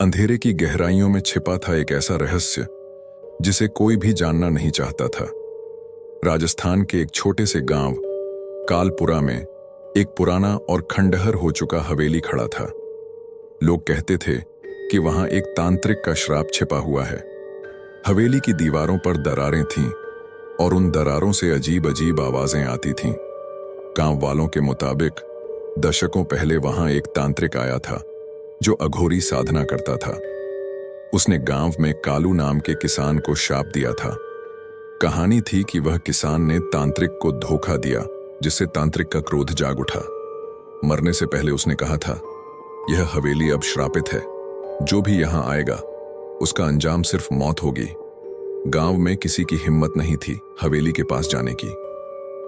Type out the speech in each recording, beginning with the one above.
अंधेरे की गहराइयों में छिपा था एक ऐसा रहस्य जिसे कोई भी जानना नहीं चाहता था। राजस्थान के एक छोटे से गांव कालपुरा में एक पुराना और खंडहर हो चुका हवेली खड़ा था। लोग कहते थे कि वहां एक तांत्रिक का श्राप छिपा हुआ है। हवेली की दीवारों पर दरारें थीं और उन दरारों से अजीब अजीब आवाजें आती थीं। गांव वालों के मुताबिक दशकों पहले वहां एक तांत्रिक आया था जो अघोरी साधना करता था। उसने गांव में कालू नाम के किसान को शाप दिया था। कहानी थी कि वह किसान ने तांत्रिक को धोखा दिया, जिससे तांत्रिक का क्रोध जाग उठा। मरने से पहले उसने कहा था, यह हवेली अब श्रापित है, जो भी यहां आएगा उसका अंजाम सिर्फ मौत होगी। गांव में किसी की हिम्मत नहीं थी हवेली के पास जाने की।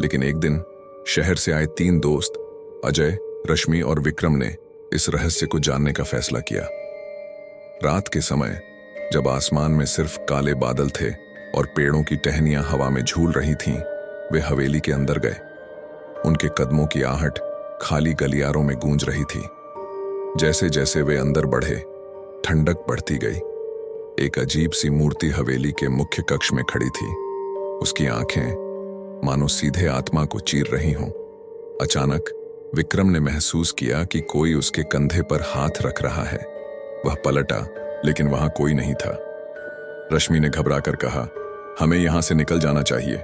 लेकिन एक दिन शहर से आए 3 दोस्त अजय, रश्मि और विक्रम ने इस रहस्य को जानने का फैसला किया। रात के समय जब आसमान में सिर्फ काले बादल थे और पेड़ों की टहनियां हवा में झूल रही थीं, वे हवेली के अंदर गए। उनके कदमों की आहट खाली गलियारों में गूंज रही थी। जैसे जैसे वे अंदर बढ़े, ठंडक बढ़ती गई। एक अजीब सी मूर्ति हवेली के मुख्य कक्ष में खड़ी थी। उसकी आंखें मानो सीधे आत्मा को चीर रही हों। अचानक विक्रम ने महसूस किया कि कोई उसके कंधे पर हाथ रख रहा है। वह पलटा, लेकिन वहां कोई नहीं था। रश्मि ने घबराकर कहा, हमें यहां से निकल जाना चाहिए।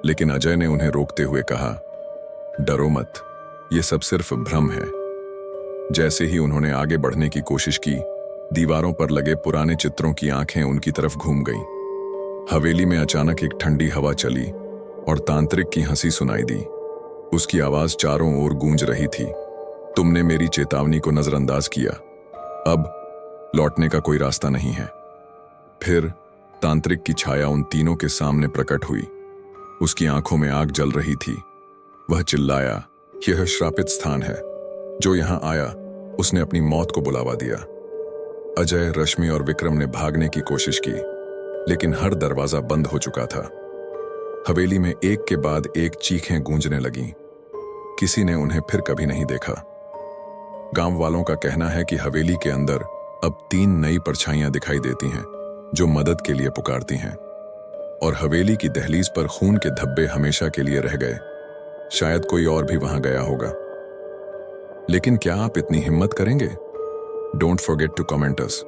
लेकिन अजय ने उन्हें रोकते हुए कहा, डरो मत, यह सब सिर्फ भ्रम है। जैसे ही उन्होंने आगे बढ़ने की कोशिश की, दीवारों पर लगे पुराने चित्रों की आंखें उनकी तरफ घूम गईं। हवेली में अचानक एक ठंडी हवा चली और तांत्रिक की हंसी सुनाई दी। उसकी आवाज चारों ओर गूंज रही थी, तुमने मेरी चेतावनी को नजरअंदाज किया, अब लौटने का कोई रास्ता नहीं है। फिर तांत्रिक की छाया उन तीनों के सामने प्रकट हुई। उसकी आंखों में आग जल रही थी। वह चिल्लाया, यह श्रापित स्थान है, जो यहां आया उसने अपनी मौत को बुलावा दिया। अजय, रश्मि और विक्रम ने भागने की कोशिश की, लेकिन हर दरवाजा बंद हो चुका था। हवेली में एक के बाद एक चीखें गूंजने लगीं। किसी ने उन्हें फिर कभी नहीं देखा। गांव वालों का कहना है कि हवेली के अंदर अब 3 नई परछाइयां दिखाई देती हैं, जो मदद के लिए पुकारती हैं। और हवेली की दहलीज पर खून के धब्बे हमेशा के लिए रह गए। शायद कोई और भी वहां गया होगा। लेकिन क्या आप इतनी हिम्मत करेंगे? Don't forget to comment us.